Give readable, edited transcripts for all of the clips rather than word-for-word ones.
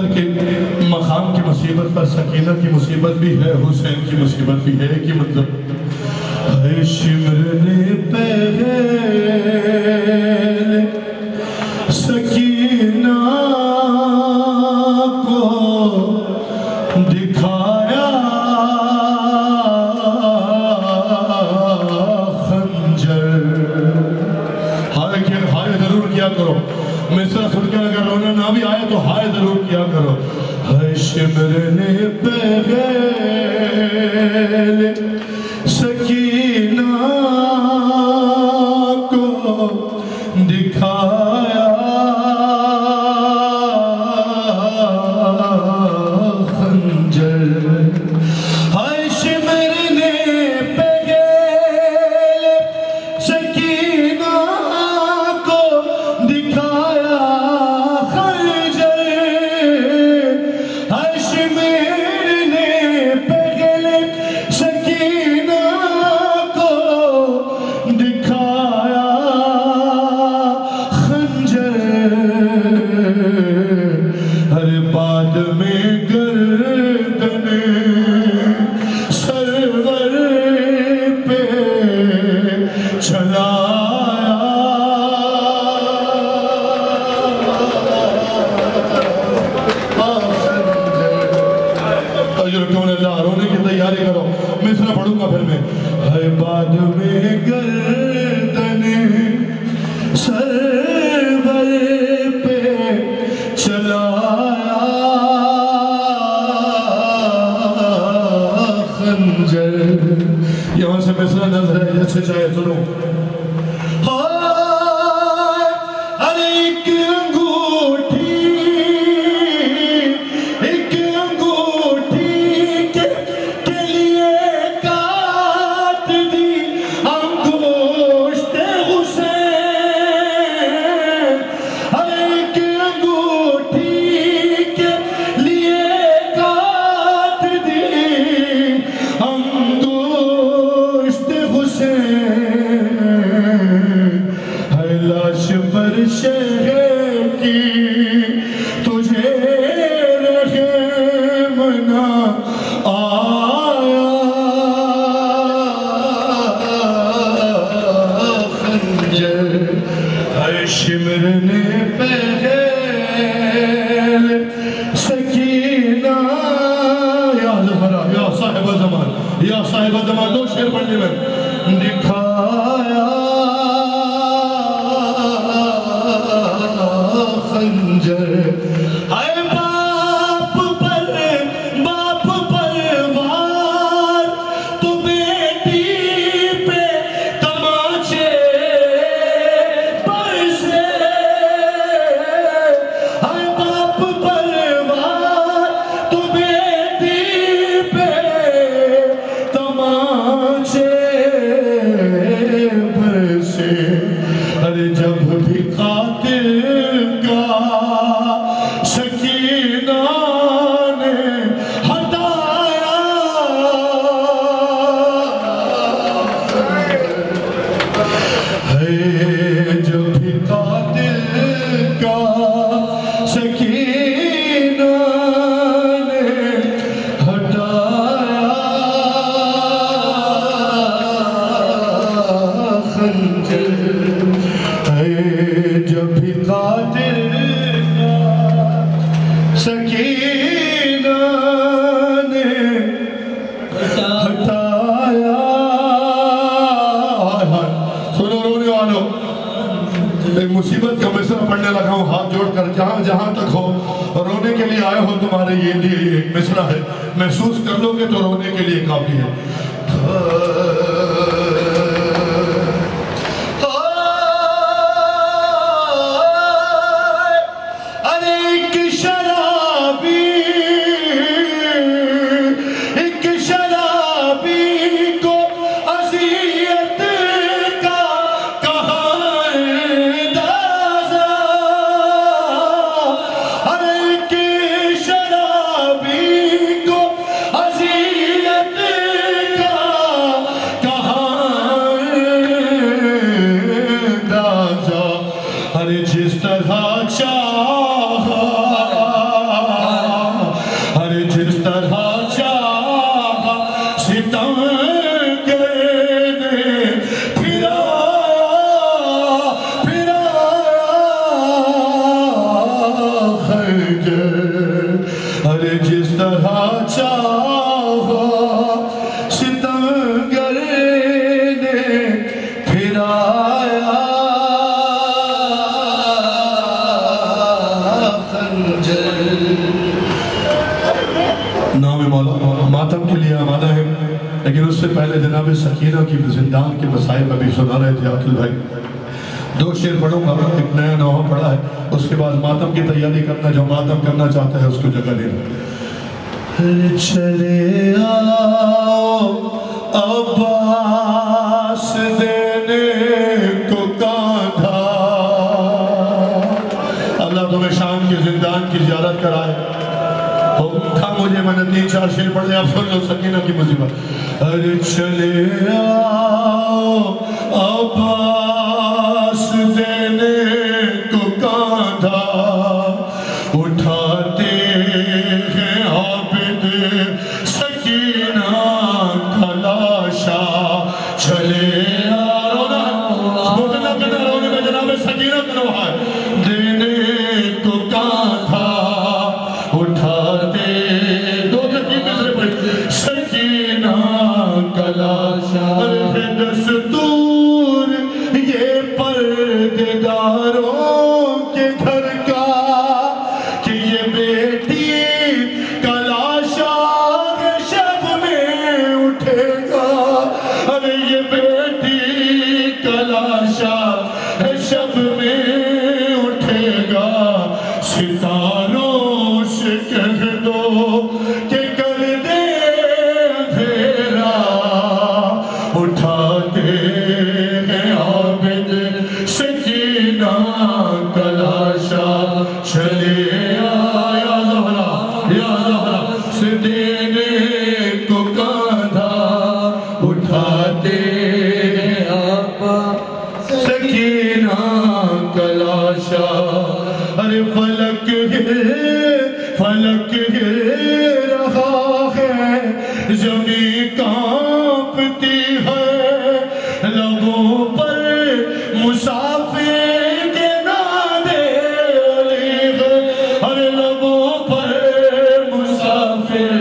قتل کے مقام کی مصیبت پر سکینہ کی مصیبت بھی ہے، حسین کی مصیبت بھی ہے کہ مطلب اے شمرن پہل سکینہ کو دکھایا خنجر۔ ہائے ضرور کیا کرو، مصرع سن کر اگر رونا نہ بھی آئے تو ہائے ضرور کیا کرو۔ اے شمرن پہل سکینہ کو دکھایا خنجر۔ ہائے شمرن پہل سکینہ کو دکھایا خنجر۔ ہائے شمرن پہل سکینہ کو دکھایا خنجر۔ ہر باد میں گردن سرور پہ چلایا۔ تجرکون اللہ، رونے کی تیاری کرو، مصرع پڑھوں گا پھر میں۔ ہر باد میں گردن سرور پہ چلایا خنجر۔ یہاں سے مصرع نظر ہے، جیسے چاہے سنو۔ ہر ایک انگوٹھی کے لیے کاٹ دی انگشت حسین۔ ہر ایک انگوٹھی کے لیے کاٹ دی انگشت حسین۔ ہے لاش پر شہر کی تجھے رحم نہ آیا خنجر۔ ہے شمرن پہل سکینہ، یا زہرا یا صاحب زمان، یا صاحب زمان، دو شعر پڑھنے میں دکھایا خنجر۔ اے باپ پر وار تو بیٹی پہ تماچے برسے۔ اے باپ پر وار تو بیٹی پہ تماچے برسے۔ ارے جب بھی قاتل کا سکینہ نے ہٹایا ہے، جب بھی قاتل کا سکینہ نے ہٹایا خنجر۔ جب بھی قاتل کا سکینہ نے ہٹایا۔ سنو رونے والوں، ایک مصیبت کا مصرع پڑھنے لگا ہوں، ہاتھ جوڑ کر جہاں تک ہو رونے کے لیے آئے ہو، تمہارے یہ لیے ایک مصرع ہے، محسوس کر لو گے تو رونے کے لیے کافی ہے۔ خنجر ارے جس طرح چاہا ستمگر نے پھرایا خنجر. نام مولا ماتم کے لیے آمادہ ہے، لیکن اس سے پہلے جناب سکینہ کی زندان کے مسائل ابھی سنا رہے تھے عاقل بھائی. 2 شعر پڑھوں گا، ایک نیا نوحہ پڑھا ہے، اس کے بعد ماتم کی تیاری کرنا، جو ماتم کرنا چاہتا ہے اس کو جگہ دینا. چلے آؤ عباس دینے کو کاندھا. اللہ تمہیں شام کی زندان کی زیارت کرائے. حکم تھا مجھے، میں نے 3-4 شعر پڑھ لیا، اب سن لو سکینہ کی مصیبت. ارے چلے آؤ عباس دینے کو کاندھا اٹھاتے ہیں عابد سکینہ کا لاشا. چلے رونا رونے میں جناب سکینہ کا نوحہ ہے. دینے کو کاندھا اٹھاتے سکینہ کا لاشا. ارے دستور یہ پردگاروں کے گھر کا کہ یہ بیٹی کا لاشا شب میں اٹھے گا. ارے یہ بیٹی کا لاشا شب میں اٹھے گا. ستاروں سے کہہ دو کہ کر دے اندھیرا. اٹھاتے ہیں عابد سکینہ کا لاشا. چلے آیا زہرا یا زہرا سے دینے کو کاندھا اٹھاتے ہیں عباس سکینہ کا لاشا. ارے فلک گر رہا ہے، زمین کانپتی ہے، لبوں پر مسافر کے نادے علی ہے. ارے لبوں پر مسافر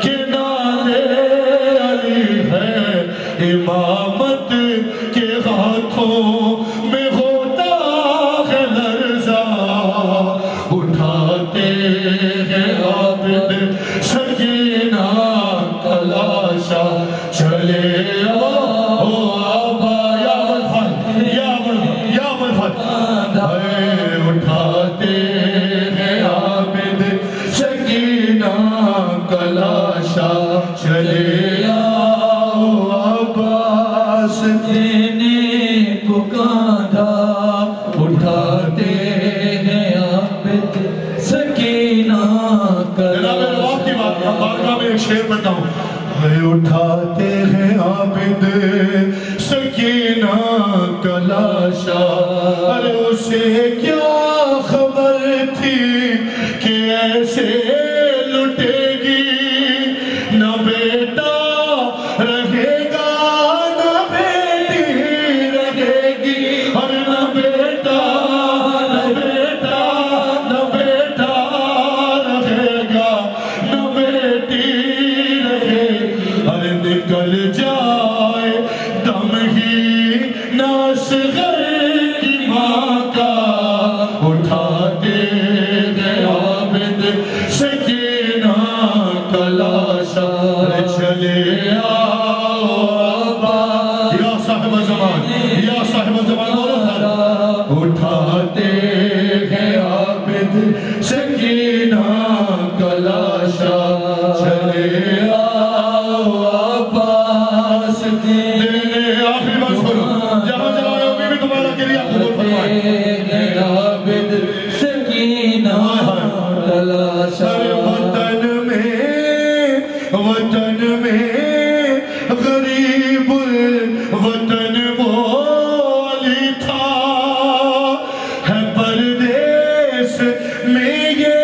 کے نادے علی ہے. امامت کے ہاتھوں میں ہوتا ہے لرزہ. اٹھاتے ہیں عابد سکینہ کا لاشا. چلے آؤ آبا یا ملفت یا ملفت. اٹھاتے ہیں عابد سکینہ کا لاشا. چلے آؤ عباس دینے کو کاندھا اٹھاتے ہیں عابد سکینہ کا لاشا. بارگاہ میں ایک شعر پڑھتا ہوں. اٹھاتے ہیں عابد سکینہ کا لاشا. ارے اسے کیا خبر تھی کہ ایسے لٹے گی. نہ بیٹا رہے گا نہ بیٹی رہے گی. اور نہ بیٹا نہ بیٹا نہ بیٹا رہے گا نہ بیٹی رہے. ارے نکل جائے دم ہی ناصغر کی ماں کا. اٹھاتے ہیں عابد سکینہ کا لاشا. چلے آؤ عباس یا صاحب زمان یا صاحب زمان. اٹھاتے ہیں عابد سکینہ کا لاشا. چلے آؤ عباس دینے. آخری بات سنو، جہاں جہاں آئے ہوگی بھی تمہارا گریہ قبول فرمائے. عابد سکینہ کا لاشا. وطن میں غریب الوطن وہ علی تھا. ہے پردیس میں یہ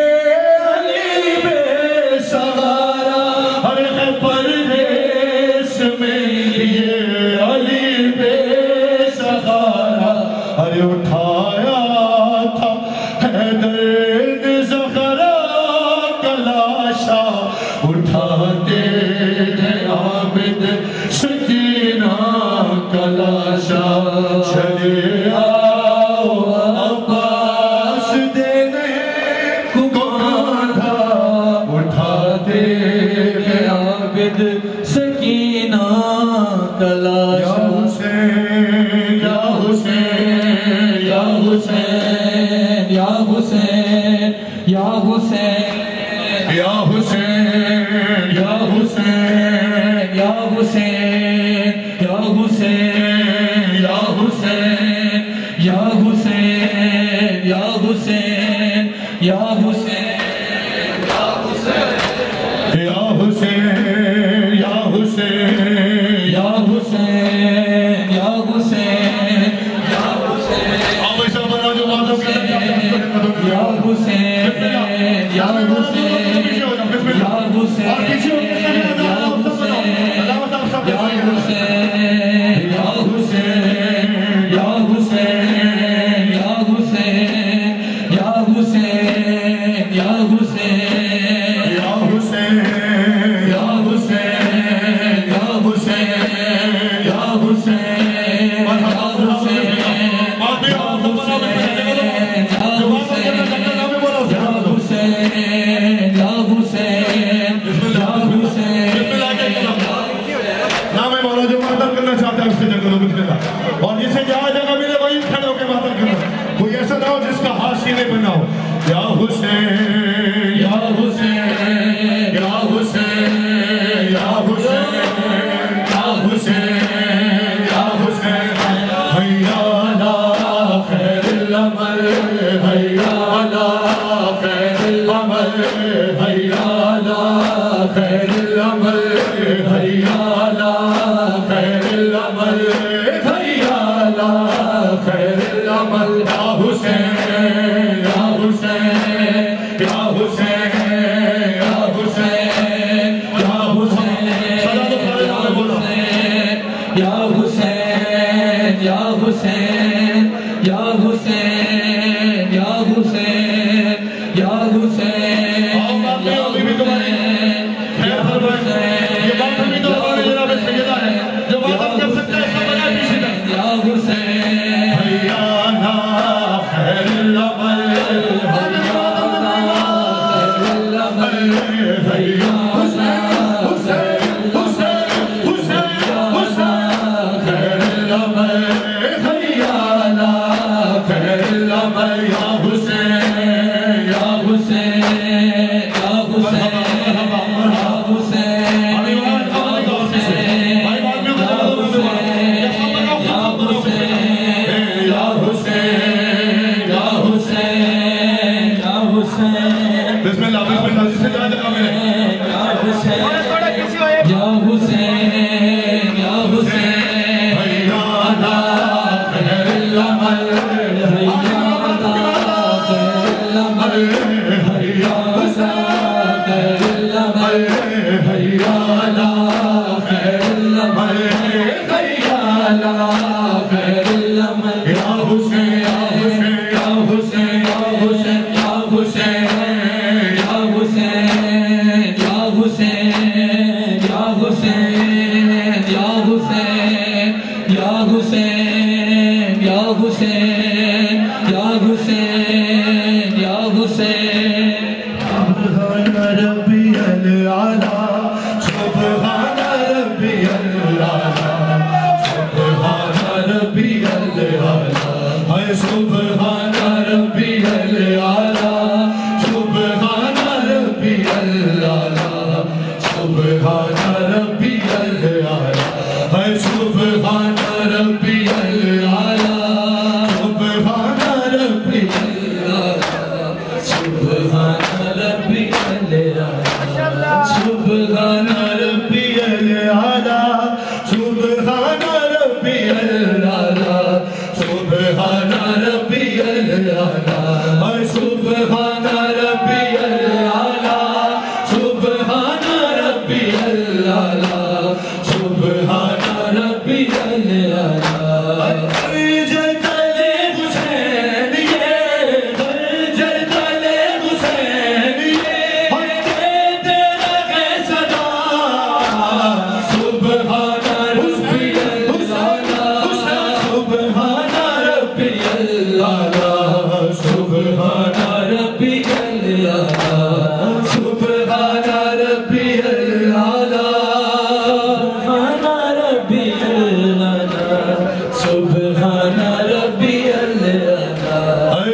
علی بے سہارا. ارے ہے پردیس میں یہ علی بے سہارا. ارے اٹھایا تھا حیدر نے زہرا یا حسین یا حسین یا حسین یا حسین یا حسین یا حسین یا حسین یا حسین یا حسین یا حسین یا حسین یا حسین یا حسین یا حسین آپ ایسا بنا جو باتوں کے اندر یا حسین یا حسین یا حسین اور پیچھے ہو کے یا حسین یا حسین یا حسین یا حسین یا حسین یا حسین یا حسین یا حسین یا حسین یا حسین یا حسین نام مولا جو ماتم کرنا چاہتا ہے اس سے جنگلوں بسم اللہ اور جسے جہاں جگہ ملے وہی کھڑے ہو کے ماتم کرنا کوئی ایسا نہ ہو جس کا ہاتھ سینے پہ نہ ہو یا حسین یا حسین یا حسین یا حسین یا حسین یا حسین حیا علی خیر العمل حیا علی خیر العمل حیا علی خیر العمل حیا علی خیر العمل حیا علی خیر العمل یا حسین یا حسین یا حسین یا حسین یا حسین یا حسین یا حسین یا حسین یا حسین یا حسین یا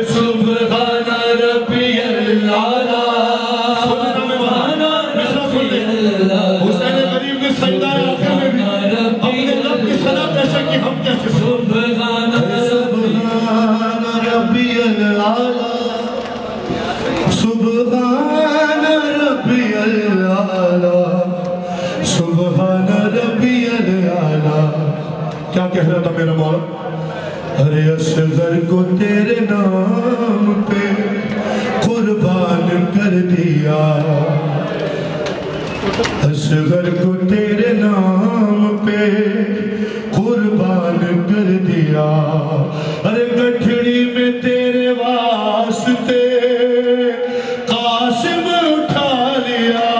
سبحان ربی اللہ سبحان ربی الاعلیٰ، سبحان ربی الاعلیٰ. کیا کہہ رہا تھا میرا مولا؟ ارے اصغر کو تیرے نام پہ قربان کر دیا، اصغر کو تیرے نام پہ قربان کر دیا. ارے گٹھڑی میں تیرے واسطے قاسم اٹھا لیا.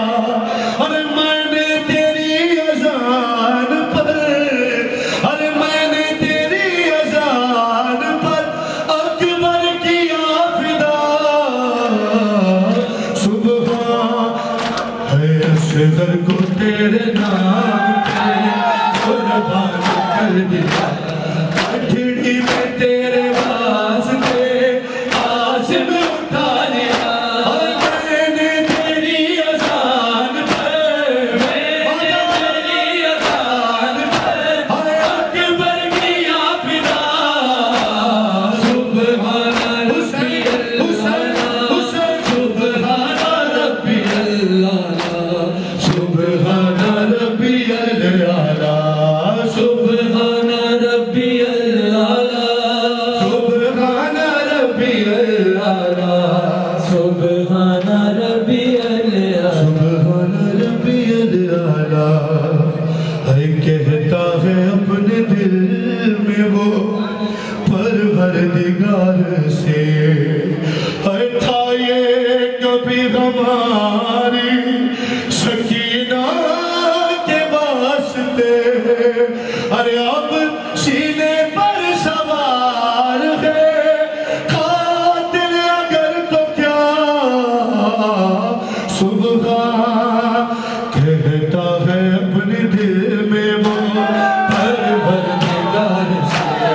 ارے میں نے تیری اذان پر، ارے میں نے تیری اذان پر اکبر کیا فدا. سبحان ہے اصغر کو تیرے نام پہ قربان کر دیا، گٹھڑی میں تیرے واسطے قاسم اٹھا لیا. اور میں نے تیری اذان پر، میں نے تیری اذان پر اکبر کیا فدا. سبحان ربی الاعلیٰ، سبحان ربی الاعلیٰ، سبحان ربی الاعلیٰ، سبحان ربی الاعلیٰ، سبحان ربی الاعلیٰ، سبحان ربی الاعلیٰ، سبحان ربی الاعلیٰ. اے کہتا ہے اپنے دل میں وہ پروردگار سے، اے تھا یہ کبھی ہماری سکینہ کے واسطے. ارے اب سینے پر سوار ہے قاتل اگر تو کیا. سبحان کہتا ہے اپنے دل میں وہ پروردگار سے،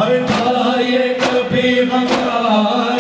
ارے تھا یہ کبھی ہماری